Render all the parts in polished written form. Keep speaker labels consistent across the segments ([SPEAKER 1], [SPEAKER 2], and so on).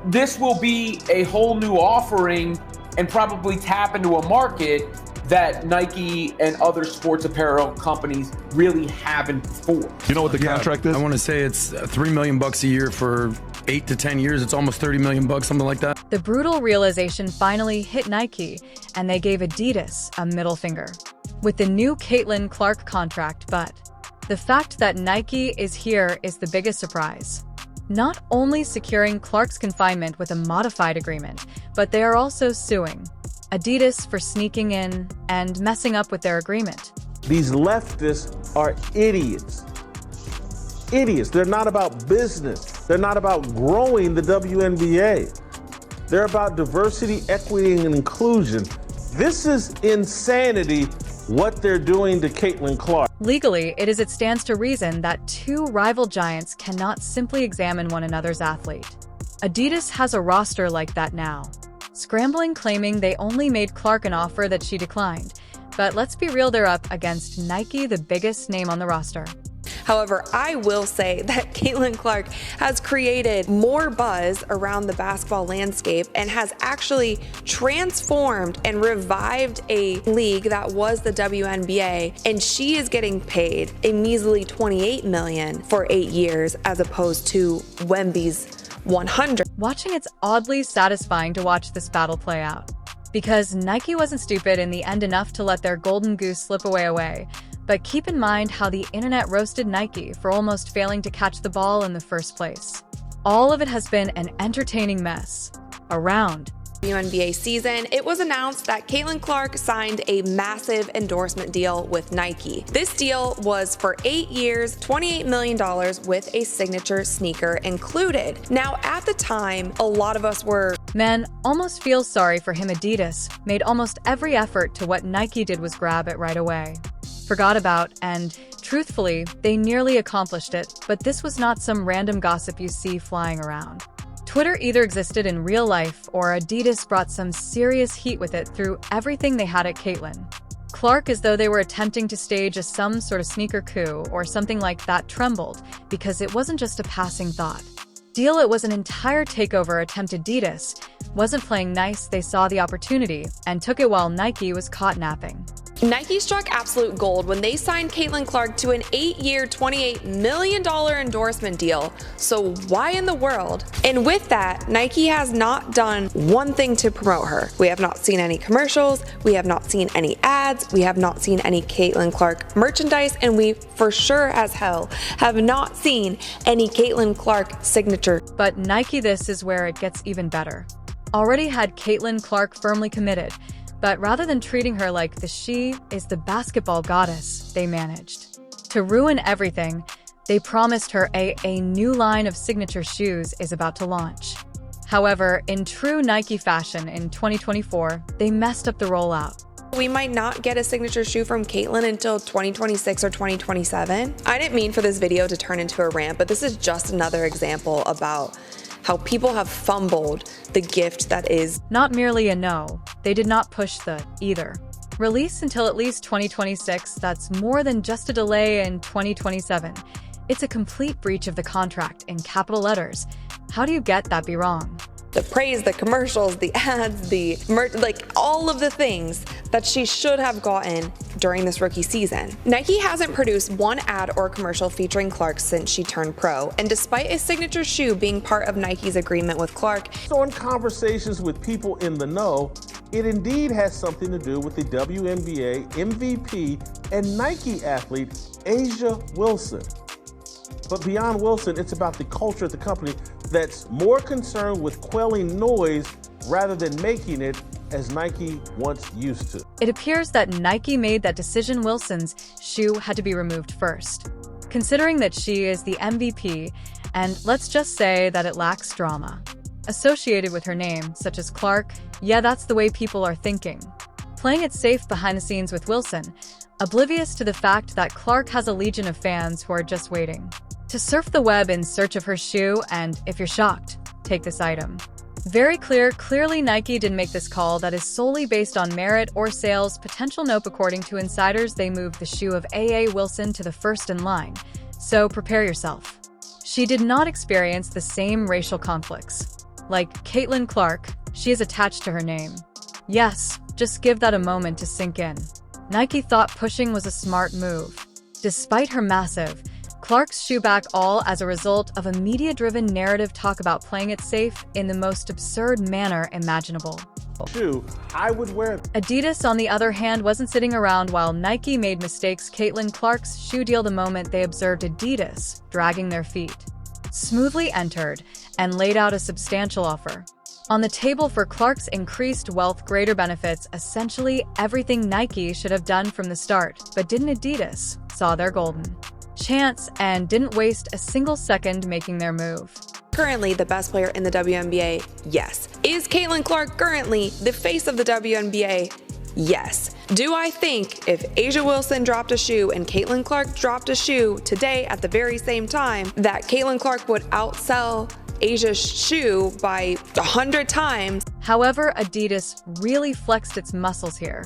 [SPEAKER 1] This will be a whole new offering and probably tap into a market that Nike and other sports apparel companies really haven't before.
[SPEAKER 2] You know what the contract is?
[SPEAKER 3] I want to say it's $3 million a year for 8 to 10 years. It's almost $30 million, something like that.
[SPEAKER 4] The brutal realization finally hit Nike, and they gave Adidas a middle finger with the new Caitlin Clark contract. But the fact that Nike is here is the biggest surprise. Not only securing Clark's confinement with a modified agreement, but they are also suing Adidas for sneaking in and messing up with their agreement.
[SPEAKER 5] These leftists are idiots. Idiots. They're not about business. They're not about growing the WNBA. They're about diversity, equity, and inclusion. This is insanity, what they're doing to Caitlin Clark.
[SPEAKER 4] Legally, it stands to reason that two rival giants cannot simply examine one another's athlete. Adidas has a roster like that now, scrambling claiming they only made Clark an offer that she declined. But let's be real, they're up against Nike, the biggest name on the roster.
[SPEAKER 6] However, I will say that Caitlin Clark has created more buzz around the basketball landscape and has actually transformed and revived a league that was the WNBA, and she is getting paid a measly $28 million for 8 years as opposed to Wemby's $100.
[SPEAKER 4] Watching, it's oddly satisfying to watch this battle play out, because Nike wasn't stupid in the end enough to let their golden goose slip away. But keep in mind how the internet roasted Nike for almost failing to catch the ball in the first place. All of it has been an entertaining mess around
[SPEAKER 6] WNBA season. It was announced that Caitlin Clark signed a massive endorsement deal with Nike. This deal was for 8 years, $28 million with a signature sneaker included. Now, at the time, a lot of us were
[SPEAKER 4] almost feel sorry for him. Adidas made almost every effort to what Nike did was grab it right away. Forgot about, and truthfully, they nearly accomplished it, but this was not some random gossip you see flying around. Twitter either existed in real life or Adidas brought some serious heat with it through everything they had at Caitlin Clark, as though they were attempting to stage some sort of sneaker coup or something like that. Trembled because it wasn't just a passing thought. Deal, it was an entire takeover attempt. Adidas wasn't playing nice. They saw the opportunity and took it while Nike was caught napping.
[SPEAKER 6] Nike struck absolute gold when they signed Caitlin Clark to an 8-year, $28 million endorsement deal. So why in the world? And with that, Nike has not done one thing to promote her. We have not seen any commercials. We have not seen any ads. We have not seen any Caitlin Clark merchandise. And we for sure as hell have not seen any Caitlin Clark signature.
[SPEAKER 4] But Nike, this is where it gets even better. Already had Caitlin Clark firmly committed. But rather than treating her like she is the basketball goddess, they managed to ruin everything. They promised her a new line of signature shoes is about to launch. However, in true Nike fashion, in 2024, they messed up the rollout.
[SPEAKER 6] We might not get a signature shoe from Caitlin until 2026 or 2027. I didn't mean for this video to turn into a rant, but this is just another example about how people have fumbled the gift that is
[SPEAKER 4] not merely a no. They did not push the either release until at least 2026. That's more than just a delay in 2027. It's a complete breach of the contract in capital letters. How do you get that be wrong?
[SPEAKER 6] The praise, the commercials, the ads, the like all of the things that she should have gotten during this rookie season. Nike hasn't produced one ad or commercial featuring Clark since she turned pro, and despite a signature shoe being part of Nike's agreement with Clark.
[SPEAKER 5] So in conversations with people in the know, it indeed has something to do with the WNBA MVP and Nike athlete, A'ja Wilson. But beyond Wilson, it's about the culture at the company that's more concerned with quelling noise rather than making it, as Nike once used to.
[SPEAKER 4] It appears that Nike made that decision. Wilson's shoe had to be removed first, considering that she is the MVP, and let's just say that it lacks drama associated with her name, such as Clark. Yeah, that's the way people are thinking. Playing it safe behind the scenes with Wilson, oblivious to the fact that Clark has a legion of fans who are just waiting to surf the web in search of her shoe. And if you're shocked, take this item. Very clearly Nike didn't make this call that is solely based on merit or sales potential. Nope, according to insiders, they moved the shoe of A'ja Wilson to the first in line. So prepare yourself. She did not experience the same racial conflicts Like Caitlin Clark, she is attached to her name. Yes, just give that a moment to sink in. Nike thought pushing was a smart move. Despite her massive, Clark's shoe back all as a result of a media-driven narrative talk about playing it safe in the most absurd manner imaginable.
[SPEAKER 5] Shoe, I would wear.
[SPEAKER 4] Adidas, on the other hand, wasn't sitting around while Nike made mistakes. Caitlin Clark's shoe deal the moment they observed Adidas dragging their feet, smoothly entered and laid out a substantial offer on the table for Clark's increased wealth, greater benefits, essentially everything Nike should have done from the start. But didn't Adidas saw their golden chance and didn't waste a single second making their move.
[SPEAKER 6] Currently the best player in the WNBA? Yes. Is Caitlin Clark currently the face of the WNBA? Yes. Do I think if A'ja Wilson dropped a shoe and Caitlin Clark dropped a shoe today at the very same time, that Caitlin Clark would outsell A'ja's shoe by 100 times?
[SPEAKER 4] However, Adidas really flexed its muscles here.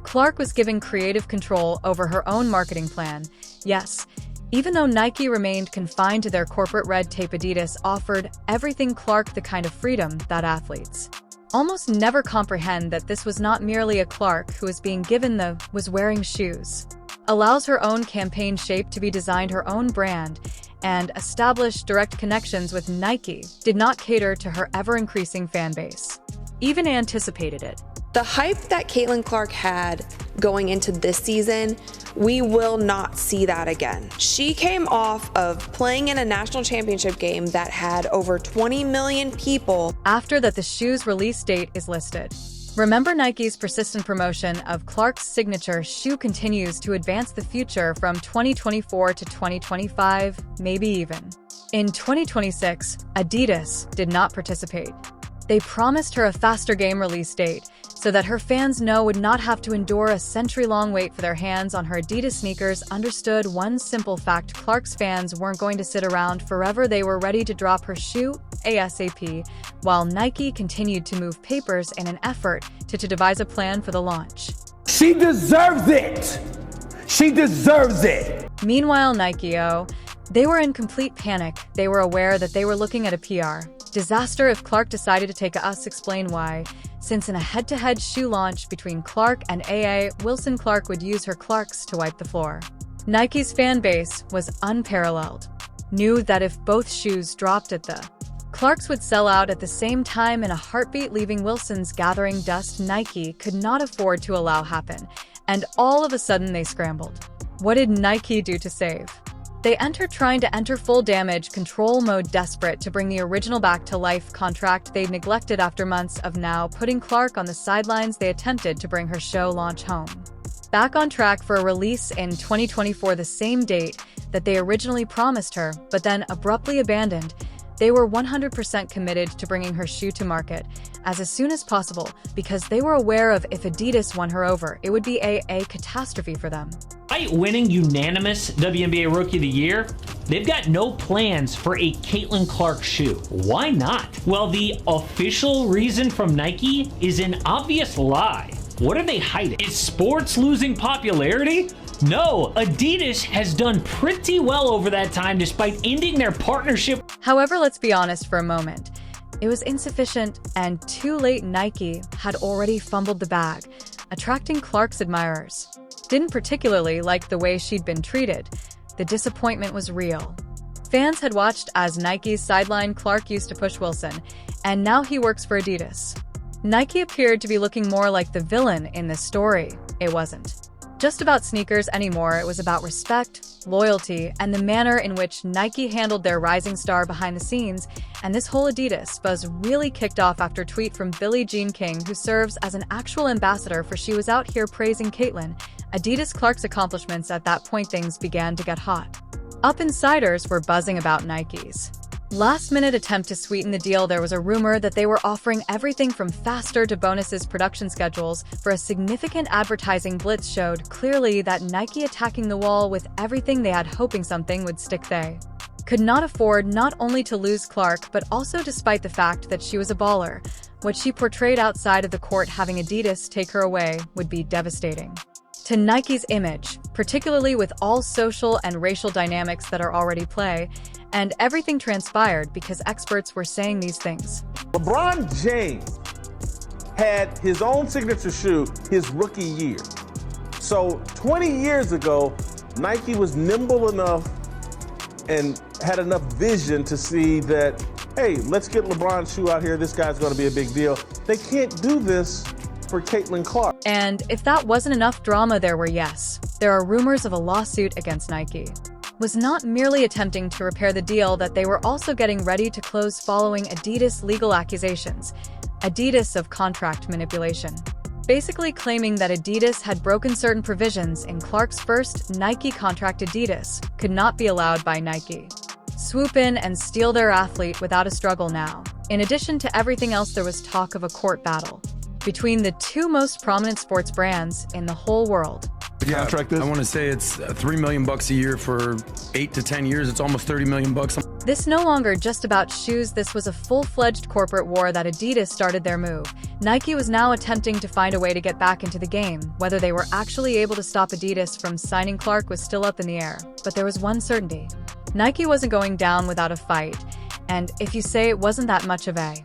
[SPEAKER 4] Clark was given creative control over her own marketing plan. Yes, even though Nike remained confined to their corporate red tape, Adidas offered everything Clark the kind of freedom that athletes almost never comprehend, that this was not merely a Clark who was being given was wearing shoes. Allows her own campaign shape to be designed, her own brand, and established direct connections with Nike, did not cater to her ever-increasing fan base. Even anticipated it.
[SPEAKER 6] The hype that Caitlin Clark had going into this season, we will not see that again. She came off of playing in a national championship game that had over 20 million people.
[SPEAKER 4] After that, the shoe's release date is listed. Remember, Nike's persistent promotion of Clark's signature shoe continues to advance the future from 2024 to 2025, maybe even. In 2026, Adidas did not participate. They promised her a faster game release date, so that her fans would not have to endure a century-long wait for their hands on her Adidas sneakers. Understood one simple fact: Clark's fans weren't going to sit around forever. They were ready to drop her shoe ASAP, while Nike continued to move papers in an effort to devise a plan for the launch.
[SPEAKER 1] She deserves it! She deserves it!
[SPEAKER 4] Meanwhile, Nike, they were in complete panic. They were aware that they were looking at a PR disaster if Clark decided to take us. Explain why. Since in a head-to-head shoe launch between Clark and A'ja Wilson, Clark would use her Clarks to wipe the floor. Nike's fan base was unparalleled. Knew that if both shoes dropped at the Clarks would sell out at the same time in a heartbeat, leaving Wilson's gathering dust. Nike could not afford to allow happen, and all of a sudden they scrambled. What did Nike do to save? They entered trying to enter full damage control mode, desperate to bring the original back to life contract they'd neglected. After months of putting Clark on the sidelines, they attempted to bring her show launch home back on track for a release in 2024, the same date that they originally promised her, but then abruptly abandoned. They were 100% committed to bringing her shoe to market as soon as possible, because they were aware of if Adidas won her over, it would be a catastrophe for them.
[SPEAKER 2] Despite winning unanimous WNBA Rookie of the Year, they've got no plans for a Caitlin Clark shoe. Why not? Well, the official reason from Nike is an obvious lie. What are they hiding? Is sports losing popularity? No, Adidas has done pretty well over that time despite ending their partnership.
[SPEAKER 4] However, let's be honest for a moment. It was insufficient, and too late. Nike had already fumbled the bag, attracting Clark's admirers. Didn't particularly like the way she'd been treated. The disappointment was real. Fans had watched as Nike's sideline Clark used to push Wilson, and now he works for Adidas. Nike appeared to be looking more like the villain in this story. It wasn't just about sneakers anymore. It was about respect, loyalty, and the manner in which Nike handled their rising star behind the scenes. And this whole Adidas buzz really kicked off after a tweet from Billie Jean King, who serves as an actual ambassador for She Was Out Here, praising Caitlin Adidas Clark's accomplishments. At that point, things began to get hot. Up insiders were buzzing about Nike's last-minute attempt to sweeten the deal. There was a rumor that they were offering everything from faster to bonuses. Production schedules for a significant advertising blitz showed clearly that Nike attacking the wall with everything they had, hoping something would stick. They could not afford not only to lose Clark, but also, despite the fact that she was a baller, what she portrayed outside of the court, having Adidas take her away would be devastating to Nike's image, particularly with all social and racial dynamics that are already play. And everything transpired because experts were saying these things.
[SPEAKER 5] LeBron James had his own signature shoe his rookie year. So 20 years ago, Nike was nimble enough and had enough vision to see that, hey, let's get LeBron's shoe out here. This guy's going to be a big deal. They can't do this for Caitlin Clark.
[SPEAKER 4] And if that wasn't enough drama, there are rumors of a lawsuit against Nike. Was not merely attempting to repair the deal that they were also getting ready to close following Adidas legal accusations. Adidas of contract manipulation. Basically claiming that Adidas had broken certain provisions in Clark's first Nike contract. Adidas could not be allowed by Nike swoop in and steal their athlete without a struggle now. In addition to everything else, there was talk of a court battle between the two most prominent sports brands in the whole world.
[SPEAKER 3] Yeah, contract is? I want to say it's $3 million a year for 8 to 10 years. It's almost $30 million.
[SPEAKER 4] This no longer just about shoes. This was a full-fledged corporate war that Adidas started their move. Nike was now attempting to find a way to get back into the game. Whether they were actually able to stop Adidas from signing Clark was still up in the air. But there was one certainty. Nike wasn't going down without a fight. And if you say it wasn't that much of a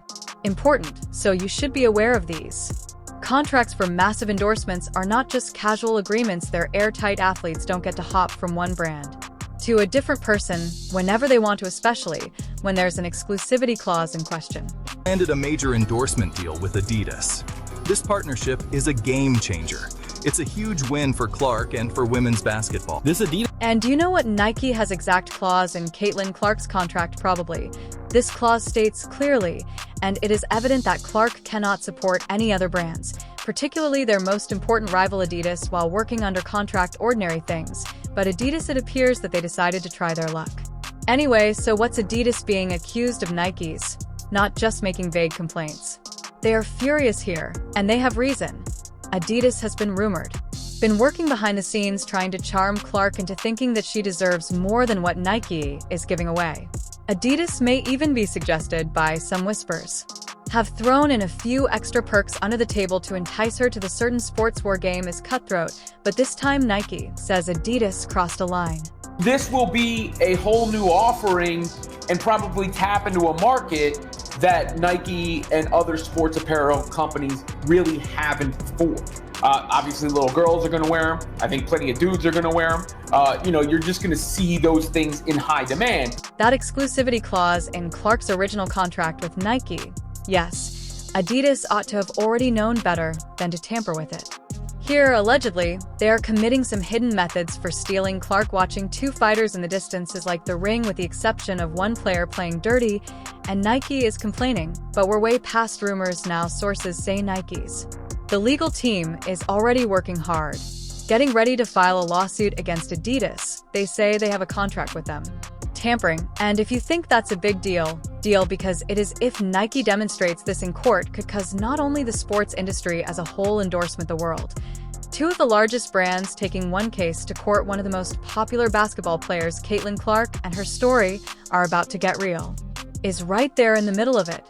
[SPEAKER 4] important, so you should be aware of these. Contracts for massive endorsements are not just casual agreements. They're airtight. Athletes don't get to hop from one brand to a different person whenever they want to, especially when there's an exclusivity clause in question.
[SPEAKER 7] Landed a major endorsement deal with Adidas. This partnership is a game changer. It's a huge win for Clark and for women's basketball.
[SPEAKER 4] And do you know what Nike has exact clause in Caitlin Clark's contract? Probably. This clause states clearly, and it is evident that Clark cannot support any other brands, particularly their most important rival Adidas, while working under contract. Ordinary things, but Adidas, it appears that they decided to try their luck. Anyway, so what's Adidas being accused of? Nike's not just making vague complaints. They are furious here, and they have reason. Adidas has been working behind the scenes trying to charm Clark into thinking that she deserves more than what Nike is giving away. Adidas may even be suggested by some whispers have thrown in a few extra perks under the table to entice her to the certain sports war game is cutthroat, but this time Nike says Adidas crossed a line.
[SPEAKER 1] This will be a whole new offering and probably tap into a market that Nike and other sports apparel companies really haven't before. Obviously, little girls are going to wear them. I think plenty of dudes are going to wear them. You're just going to see those things in high demand.
[SPEAKER 4] That exclusivity clause in Clark's original contract with Nike. Yes, Adidas ought to have already known better than to tamper with it. Here, allegedly, they are committing some hidden methods for stealing Clark. Watching two fighters in the distance is like the ring, with the exception of one player playing dirty, and Nike is complaining. But we're way past rumors now. Sources say the legal team is already working hard, getting ready to file a lawsuit against Adidas. They say they have a contract with them. Tampering, and if you think that's a big deal because it is. If Nike demonstrates this in court, could cause not only the sports industry as a whole endorsement the world. Two of the largest brands taking one case to court. One of the most popular basketball players, Caitlin Clark, and her story are about to get real, is right there in the middle of it.